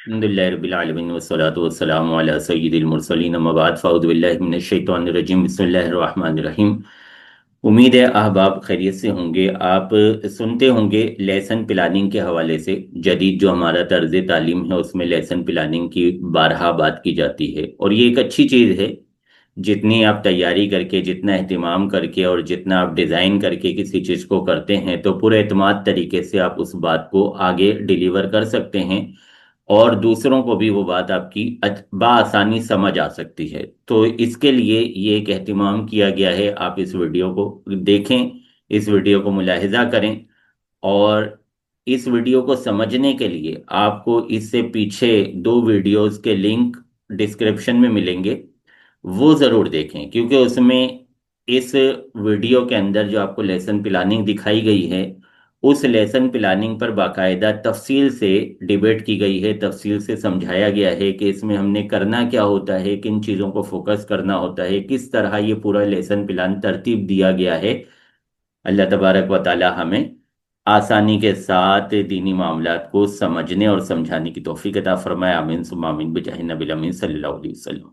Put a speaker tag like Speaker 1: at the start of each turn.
Speaker 1: الحمدللہ رب العالمین والصلاة والسلام علی سید المرسلین اما بعد فاعوذ باللہ من الشیطان الرجیم بسم اللہ الرحمن الرحیم۔ امید ہے احباب خیریت سے ہوں گے۔ آپ سنتے ہوں گے لیسن پلاننگ کے حوالے سے جدید جو ہمارا طرز تعلیم ہے اس میں لیسن پلاننگ کی بارہا بات کی جاتی ہے، اور یہ ایک اچھی چیز ہے۔ جتنی آپ تیاری کر کے، جتنا اہتمام کر کے اور جتنا آپ ڈیزائن کر کے کسی چیز کو کرتے ہیں تو پورے اعتماد طریقے سے آپ اس بات کو آگے ڈیلیور کر سکتے ہیں، اور دوسروں کو بھی وہ بات آپ کی بآسانی سمجھ آ سکتی ہے۔ تو اس کے لیے یہ ایک اہتمام کیا گیا ہے، آپ اس ویڈیو کو دیکھیں، اس ویڈیو کو ملاحظہ کریں، اور اس ویڈیو کو سمجھنے کے لیے آپ کو اس سے پیچھے دو ویڈیوز کے لنک ڈسکرپشن میں ملیں گے، وہ ضرور دیکھیں، کیونکہ اس میں اس ویڈیو کے اندر جو آپ کو لیسن پلاننگ دکھائی گئی ہے اس لیسن پلاننگ پر باقاعدہ تفصیل سے ڈیبیٹ کی گئی ہے، تفصیل سے سمجھایا گیا ہے کہ اس میں ہم نے کرنا کیا ہوتا ہے، کن چیزوں کو فوکس کرنا ہوتا ہے، کس طرح یہ پورا لیسن پلان ترتیب دیا گیا ہے۔ اللہ تبارک و تعالی ہمیں آسانی کے ساتھ دینی معاملات کو سمجھنے اور سمجھانے کی توفیق عطا فرمائے، آمین ثم آمین، بجاہ نبی الامین صلی اللہ علیہ وسلم۔